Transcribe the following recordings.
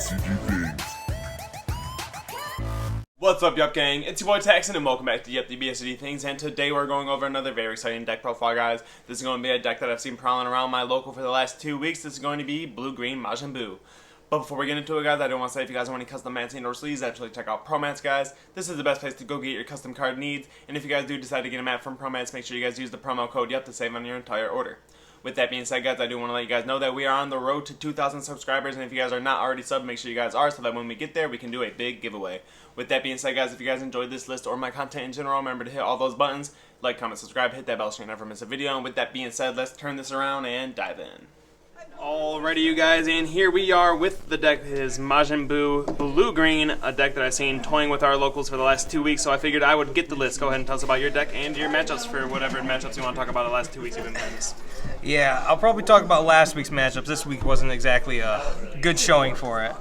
DBSCG things. What's up, Yup gang? It's your boy Texan, and welcome back to Yup DBSCG Things. And today we're going over another very exciting deck profile, guys. This is going to be a deck that I've seen prowling around my local for the last 2 weeks. This is going to be Blue-Green Majin Buu. But before we get into it, guys, I do want to say if you guys want any custom mats and or sleeves, actually check out Promats, guys. This is the best place to go get your custom card needs. And if you guys do decide to get a mat from Promats, make sure you guys use the promo code YUP to save on your entire order. With that being said, guys, I do want to let you guys know that we are on the road to 2,000 subscribers, and if you guys are not already subbed, make sure you guys are, so that when we get there, we can do a big giveaway. With that being said, guys, if you guys enjoyed this list or my content in general, remember to hit all those buttons, like, comment, subscribe, hit that bell so you never miss a video, and with that being said, let's turn this around and dive in. Alrighty, you guys, and here we are with the deck that is Majin Buu Blue-Green, a deck that I've seen toying with our locals for the last 2 weeks, so I figured I would get the list. Go ahead and tell us about your deck and your matchups for whatever matchups you want to talk about the last 2 weeks you've been playing this. Yeah, I'll probably talk about last week's matchups. This week wasn't exactly a good showing for it.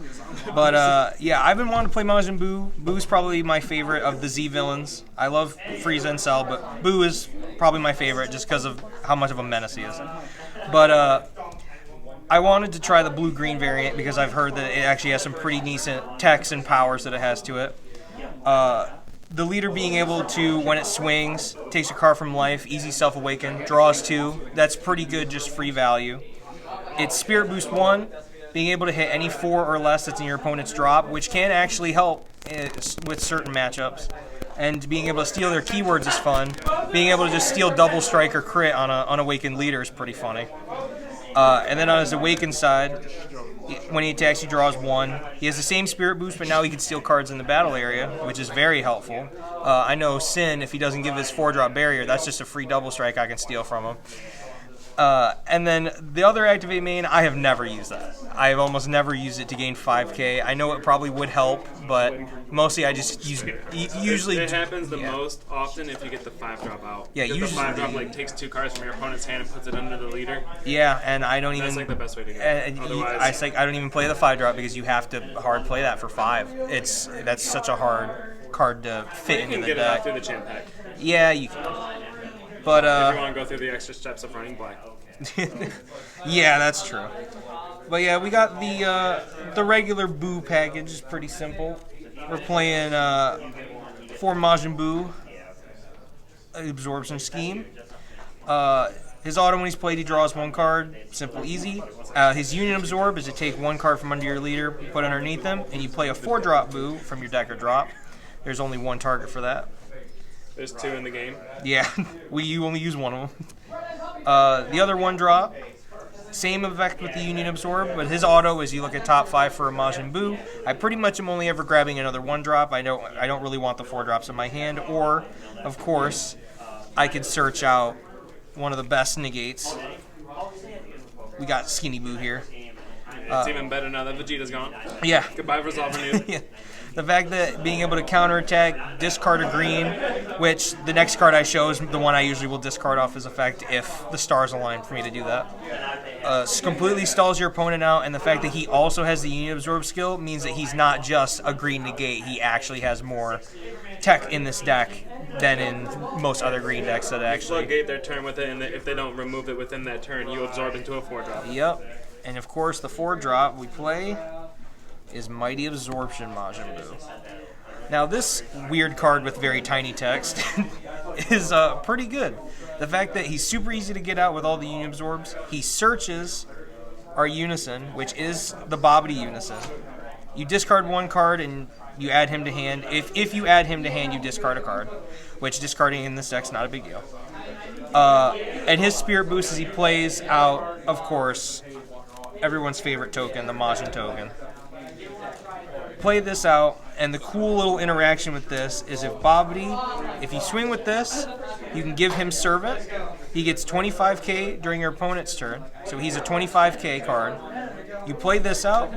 But, yeah, I've been wanting to play Majin Buu. Boo's probably my favorite of the Z villains. I love Frieza and Cell, but Buu is probably my favorite just because of how much of a menace he is. But, I wanted to try the blue-green variant because I've heard that it actually has some pretty decent techs and powers that it has to it. The leader being able to, when it swings, takes a card from life, easy self-awaken, draws 2. That's pretty good, just free value. It's Spirit Boost 1, being able to hit any 4 or less that's in your opponent's drop, which can actually help with certain matchups. And being able to steal their keywords is fun. Being able to just steal double strike or crit on an unawakened leader is pretty funny. And then on his awakened side, when he attacks, he draws 1. He has the same Spirit Boost, but now he can steal cards in the battle area, which is very helpful. I know Sin, if he doesn't give his 4-drop barrier, that's just a free double strike I can steal from him. And then the other activate main, I have never used that. I have almost never used it to gain 5k. I know it probably would help, but mostly I just use usually. It happens the most often if you get the 5-drop out. Yeah, usually the 5-drop like takes 2 cards from your opponent's hand and puts it under the leader. Yeah, and I don't even. That's like the best way to go. Otherwise, I don't even play the 5-drop because you have to hard play that for 5. That's such a hard card to fit into the deck. You can get it out through the champ pack. Yeah, you can. But if you want to go through the extra steps of running black. Yeah, that's true. But yeah, we got the regular Buu package. Is pretty simple. We're playing for Majin Buu Absorption Scheme. His auto when he's played, he draws 1 card. Simple, easy. His Union Absorb is to take 1 card from under your leader, put underneath him, and you play a 4-drop Buu from your deck or drop. There's only 1 target for that. There's 2 in the game. Yeah, you only use 1 of them. The other 1-drop, same effect with the Union Absorb, but his auto is you look at top 5 for a Majin Buu. I pretty much am only ever grabbing another 1-drop. I don't really want the 4-drops in my hand. Or, of course, I could search out one of the best Negates. We got Skinny Buu here. It's even better now that Vegeta's gone. Yeah. Goodbye, Resolve Renewed. Yeah. The fact that being able to counterattack, discard a green, which the next card I show is the one I usually will discard off his effect if the stars align for me to do that. Completely stalls your opponent out, and the fact that he also has the Union Absorb skill means that he's not just a green negate. He actually has more tech in this deck than in most other green decks that actually Negate their turn with it, and if they don't remove it within that turn, you absorb into a 4-drop. Yep. And of course, the 4-drop we play is Mighty Absorption Majin Buu. Now this weird card with very tiny text is pretty good. The fact that he's super easy to get out with all the Union Absorbs. He searches our Unison, which is the Bobbity Unison. You discard 1 card and you add him to hand. If you add him to hand, you discard a card, which discarding in this deck's not a big deal. And his Spirit Boost as he plays out, of course, everyone's favorite token, the Majin token. Play this out, and the cool little interaction with this is if you swing with this, you can give him Servant. He gets 25k during your opponent's turn, so he's a 25k card. You play this out.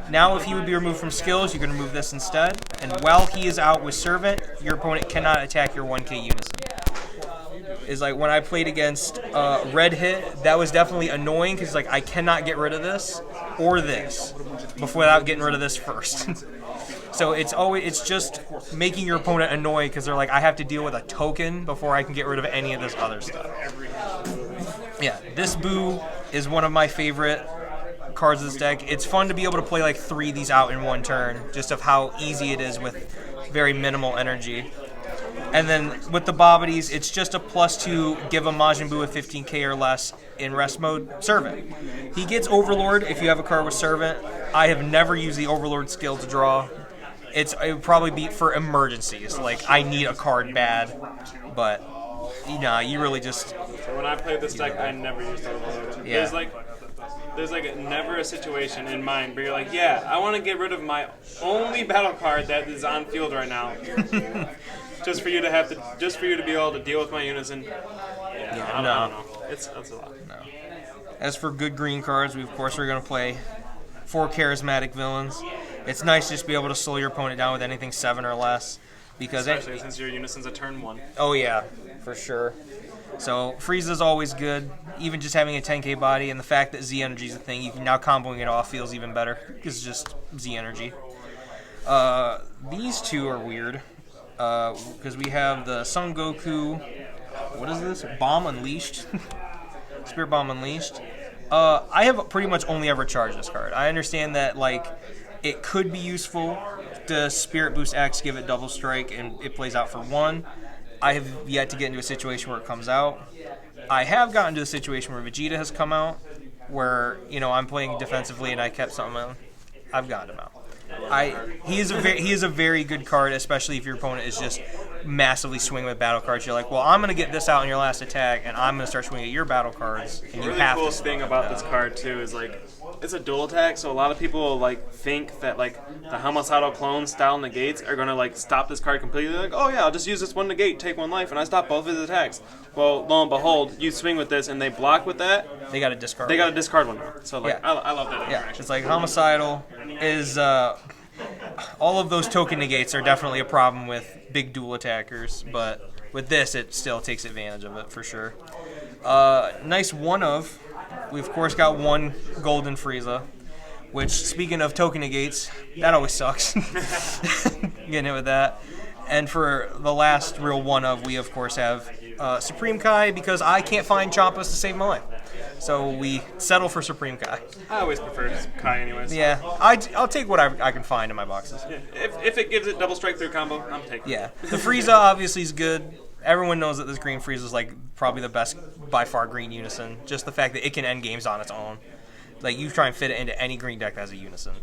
Now if he would be removed from skills, you can remove this instead. And while he is out with Servant, your opponent cannot attack your 1k Unison. Is like when I played against Red Hit, that was definitely annoying because like I cannot get rid of this or this without getting rid of this first. So it's just making your opponent annoyed because they're like, I have to deal with a token before I can get rid of any of this other stuff. Yeah, this Buu is one of my favorite cards of this deck. It's fun to be able to play like 3 of these out in one turn, just of how easy it is with very minimal energy. And then with the Bobbities, it's just a +2, give a Majin Buu with 15k or less in rest mode, Servant. He gets Overlord if you have a card with Servant. I have never used the Overlord skill to draw. It would probably be for emergencies, like I need a card bad, but you really just... So when I played this deck, I never used Overlord. Yeah. There's never a situation in mind where you're like, yeah, I want to get rid of my only battle card that is on field right now. Just for you to be able to deal with my unison. Yeah, I don't know. That's a lot. No. As for good green cards, we of course are going to play 4 charismatic villains. It's nice just to be able to slow your opponent down with anything 7 or less, because especially since your unison's a turn 1. Oh yeah, for sure. So Frieza's always good. Even just having a 10k body and the fact that Z energy is a thing, you can now comboing it off feels even better because it's just Z energy. These two are weird. Because we have the Son Goku, what is this? Bomb Unleashed? Spirit Bomb Unleashed. I have pretty much only ever charged this card. I understand that like it could be useful to Spirit Boost X, give it double strike, and it plays out for 1. I have yet to get into a situation where it comes out. I have gotten to a situation where Vegeta has come out, where I'm playing defensively and I kept something out. I've gotten him out. He is a very good card, especially if your opponent is just massively swinging with battle cards. You're like, well, I'm going to get this out in your last attack, and I'm going to start swinging at your battle cards. And the really cool thing about this card, too, is like it's a dual attack, so a lot of people like think that like the homicidal clone style negates are going to like stop this card completely. Like, oh yeah, I'll just use this 1 negate, take 1 life, and I stop both of his attacks. Well, lo and behold, you swing with this, and they block with that. They got to discard. They got to discard 1 now. So like, yeah. I love that. Yeah, it's like homicidal is. All of those token negates are definitely a problem with big dual attackers, but with this, it still takes advantage of it for sure. Nice one of. We of course got 1 golden Frieza, which, speaking of token negates, that always sucks. Getting hit with that. And for the last real one of, we of course have Supreme Kai, because I can't find Champas to save my life. So we settle for Supreme Kai. I always prefer Kai anyways. Yeah, I'll take what I can find in my boxes. Yeah. If it gives it double strike through combo, I'm taking it. Yeah, the Frieza obviously is good. Everyone knows that this green Frieza is like probably the best by far green unison. Just the fact that it can end games on its own. Like you try and fit it into any green deck that has a unison.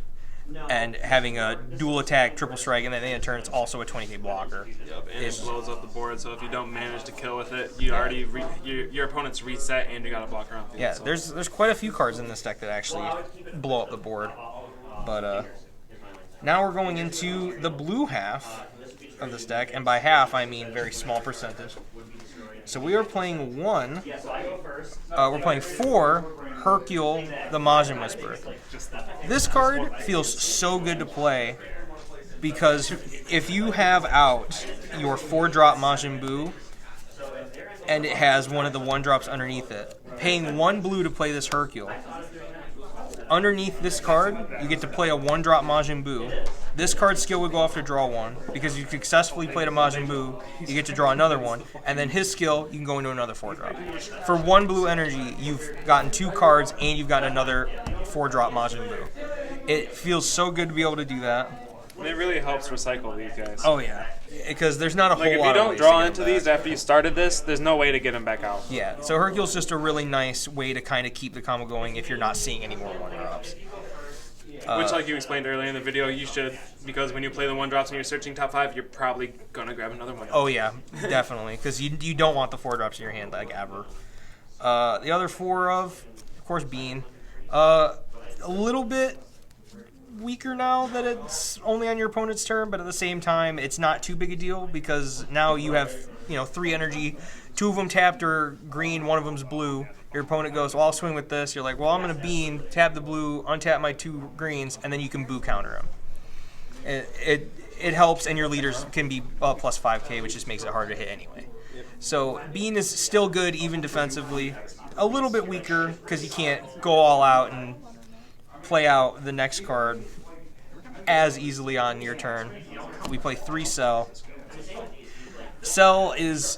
And having a dual attack, triple strike, and then in turn it's also a 20k blocker. Yep, and it blows up the board, so if you don't manage to kill with it, you already your opponent's reset and you got a blocker on field. Yeah, so. there's quite a few cards in this deck that actually blow up the board. But now we're going into the blue half of this deck, and by half I mean very small percentage. So we are playing we're playing 4 Hercule the Majin Whisperer. This card feels so good to play because if you have out your 4-drop Majin Buu and it has one of the 1-drops underneath it, paying 1 blue to play this Hercule. Underneath this card, you get to play a 1-drop Majin Buu. This card's skill would go off to draw 1. Because you successfully played a Majin Buu, you get to draw another 1. And then his skill, you can go into another 4-drop. For 1 blue energy, you've gotten 2 cards and you've gotten another 4-drop Majin Buu. It feels so good to be able to do that. And it really helps recycle these guys. Oh, yeah. Because there's not a whole lot of Like, if you don't draw into these after you started this, there's no way to get them back out. Yeah, so Hercule's just a really nice way to kind of keep the combo going if you're not seeing any more 1-drops. Which, like you explained earlier in the video, you should, because when you play the 1-drops and you're searching top 5, you're probably going to grab another 1-drop. Oh, yeah, definitely, because you don't want the 4-drops in your hand, like, ever. The other 4 of course, Bean. A little bit weaker now that it's only on your opponent's turn, but at the same time, it's not too big a deal because now you have 3 energy, 2 of them tapped are green, 1 of them's blue. Your opponent goes, well, I'll swing with this. You're like, well, I'm going to Bean, tap the blue, untap my 2 greens, and then you can Buu counter them. It helps, and your leaders can be plus 5k, which just makes it harder to hit anyway. So Bean is still good, even defensively. A little bit weaker because you can't go all out and play out the next card as easily on your turn. We play 3 Cell. Cell is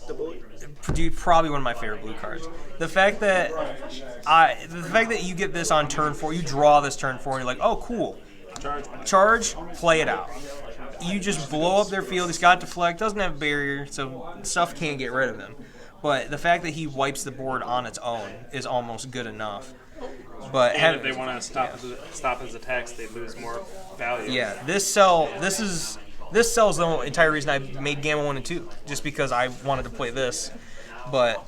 probably one of my favorite blue cards. The fact that you get this on turn 4, you draw this turn 4, and you're like, oh, cool. Charge, play it out. You just blow up their field. He's got deflect, doesn't have barrier, so stuff can't get rid of him. But the fact that he wipes the board on its own is almost good enough. But if they want to stop his attacks, they lose more value. Yeah, this cell's the entire reason I made Gamma 1 and 2, just because I wanted to play this. But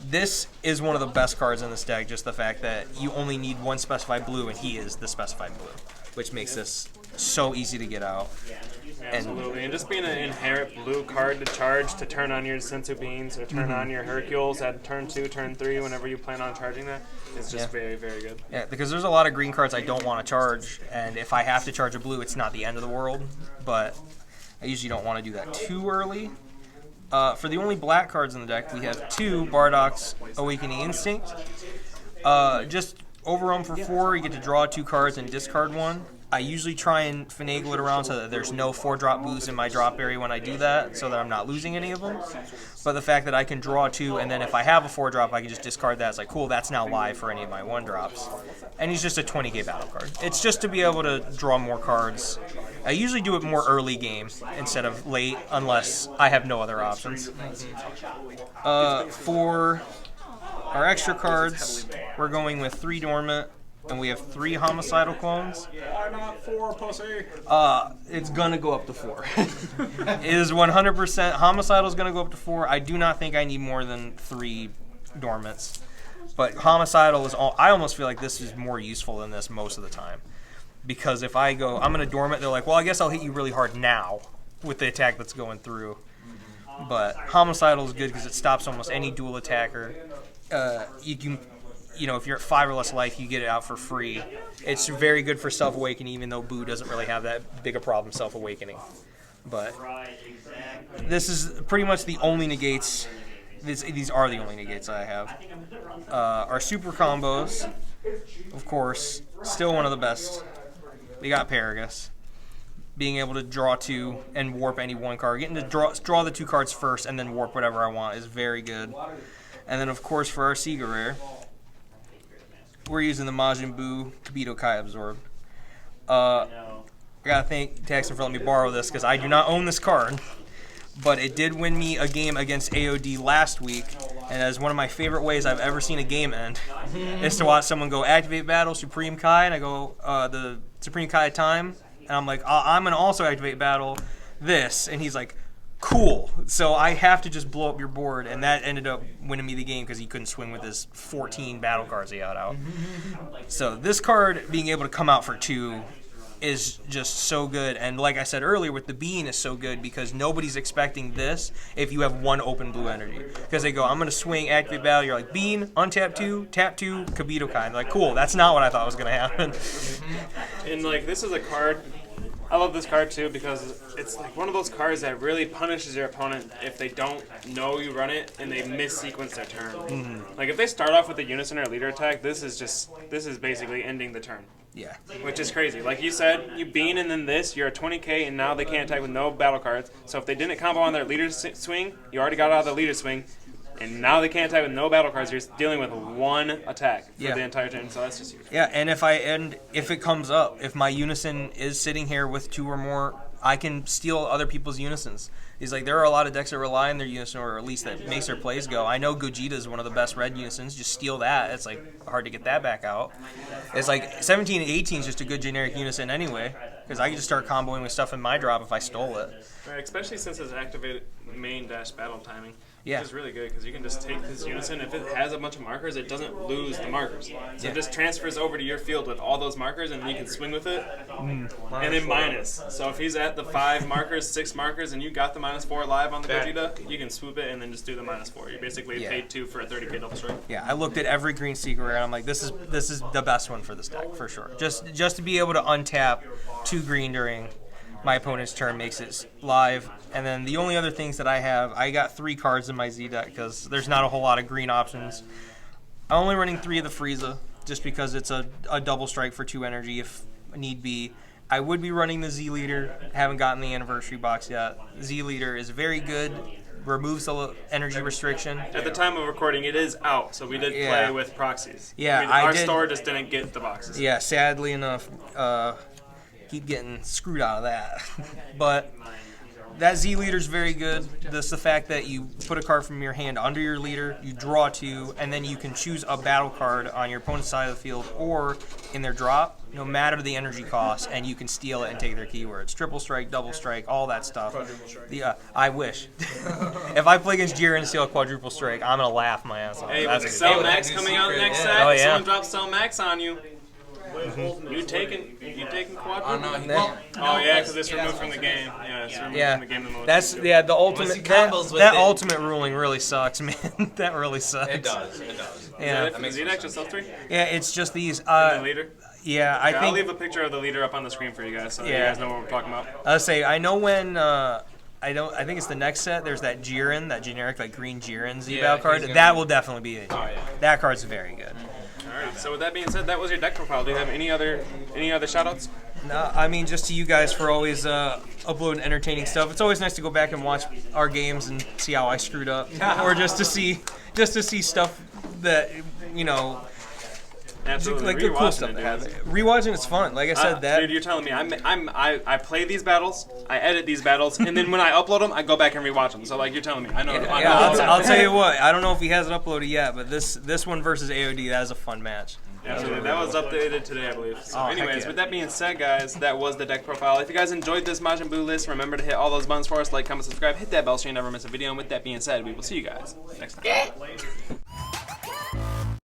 this is one of the best cards in this deck, just the fact that you only need one specified blue, and he is the specified blue, which makes this so easy to get out. Absolutely, and just being an inherent blue card to charge to turn on your Sensu Beans or turn on your Hercules at turn 2, turn 3, whenever you plan on charging that, is just very, very good. Yeah, because there's a lot of green cards I don't want to charge, and if I have to charge a blue, it's not the end of the world, but I usually don't want to do that too early. For the only black cards in the deck, we have 2 Bardock's Awakening Instinct. Just overwhelm for 4, you get to draw 2 cards and discard 1. I usually try and finagle it around so that there's no 4-drop boost in my drop area when I do that, so that I'm not losing any of them. But the fact that I can draw 2, and then if I have a 4-drop, I can just discard that. It's like, cool, that's now live for any of my 1-drops. And he's just a 20k battle card. It's just to be able to draw more cards. I usually do it more early game instead of late, unless I have no other options. For our extra cards, we're going with 3 Dormant, and we have 3 Homicidal Clones. Why not 4, pussy? It's going to go up to 4. It is 100%. Homicidal is going to go up to 4. I do not think I need more than 3 Dormants. But Homicidal is I almost feel like this is more useful than this most of the time. Because if I go, I'm going to Dormant, they're like, well, I guess I'll hit you really hard now with the attack that's going through. But Homicidal is good because it stops almost any dual attacker. You can... if you're at 5 or less life, you get it out for free. It's very good for self-awakening, even though Boo doesn't really have that big a problem self-awakening. But this is pretty much the only negates. These are the only negates I have. Our super combos, of course, still one of the best. We got Paragus. Being able to draw 2 and warp any 1 card. Getting to draw the 2 cards first and then warp whatever I want is very good. And then, of course, for our Sega Rare, we're using the Majin Buu Kabuto Kai Absorb. I gotta thank Taxon for letting me borrow this because I do not own this card, but it did win me a game against AOD last week, and as one of my favorite ways I've ever seen a game end is to watch someone go activate battle Supreme Kai, and I go the Supreme Kai time, and I'm like, I'm gonna also activate battle this, and he's like, cool. So I have to just blow up your board, and that ended up winning me the game because he couldn't swing with his 14 battle cards he had out. So this card being able to come out for 2 is just so good. And like I said earlier, with the Bean is so good because nobody's expecting this if you have 1 open blue energy. Because they go, I'm going to swing, activate battle. You're like, Bean, untap 2, tap 2, Kabuto Kai. And they're like, cool, that's not what I thought was going to happen. And like, this is a card... I love this card too because it's like one of those cards that really punishes your opponent if they don't know you run it and they mis-sequence their turn. Like if they start off with a unison or a leader attack, this is basically ending the turn. Yeah. Which is crazy. Like you said, you bean and then this, you're a 20k and now they can't attack with no battle cards. So if they didn't combo on their leader swing, you already got out of the leader swing. And now they can't attack with no battle cards. You're dealing with 1 attack for the entire turn, so that's just huge. Yeah, and if it comes up, if my unison is sitting here with 2 or more, I can steal other people's unisons. He's like, there are a lot of decks that rely on their unison, or at least that makes their plays go. I know Gogeta is one of the best red unisons. Just steal that. It's like hard to get that back out. It's like 17 and 18 is just a good generic unison anyway, because I can just start comboing with stuff in my drop if I stole it. Right, especially since it's activated main dash battle timing. Yeah. Which is really good because you can just take this unison. If it has a bunch of markers, it doesn't lose the markers. So it just transfers over to your field with all those markers, and then you can swing with it. And then minus. So if he's at the 5 markers, 6 markers, and you got the -4 live on the Gogeta, you can swoop it and then just do the -4. You basically paid 2 for a 30k double strike. Yeah, I looked at every green secret rare, and I'm like, this is the best one for this deck for sure. Just to be able to untap 2 green during my opponent's turn makes it live. And then the only other things that I have, I got 3 cards in my Z deck because there's not a whole lot of green options. I'm only running 3 of the Frieza just because it's a double strike for 2 energy if need be. I would be running the Z Leader. Haven't gotten the anniversary box yet. Z Leader is very good removes the energy restriction. At the time of recording, it is out, so we did play with proxies. Yeah, our store just didn't get the boxes. Yeah, sadly enough, keep getting screwed out of that. But that Z leader is very good. That's the fact that you put a card from your hand under your leader, you draw 2, and then you can choose a battle card on your opponent's side of the field or in their drop, no matter the energy cost, and you can steal it and take their keywords. Triple strike, double strike, all that stuff. I wish. If I play against Jiren and steal a quadruple strike, I'm going to laugh my ass off. Hey, with Cell Max coming out next set, Oh, yeah. someone drops Cell Max on you. You taking quadruple? Oh no, he won't. Oh yeah, because it's removed from the game. Yeah, it's removed from the game. That's the ultimate. That ultimate ruling really sucks, man. That really sucks. It does. It does. Yeah. Is it actually self 3? Yeah, it's just these. The leader. Yeah, I think. I'll leave a picture of the leader up on the screen for you guys, so you guys know what we're talking about. I'll say I know when. I think it's the next set. There's that Jiren, that generic like green Jiren Z-Bow card. That will definitely be it. Oh yeah. That card's very good. Alright, so with that being said, that was your deck profile. Do you have any other shoutouts? No, I mean just to you guys for always uploading entertaining stuff. It's always nice to go back and watch our games and see how I screwed up, or just to see stuff that Absolutely. like the cool stuff that happens. Rewatching it's fun. Like I said, dude, you're telling me I play these battles, I edit these battles, and then when I upload them, I go back and rewatch them. So like you're telling me, I know. I'll tell you what. I don't know if he has it uploaded yet, but this one versus AOD, that is a fun match. Absolutely. That was updated today, I believe. So anyways, with that being said, guys, that was the deck profile. If you guys enjoyed this Majin Buu list, remember to hit all those buttons for us, like, comment, subscribe, hit that bell so you never miss a video. And with that being said, we will see you guys next time.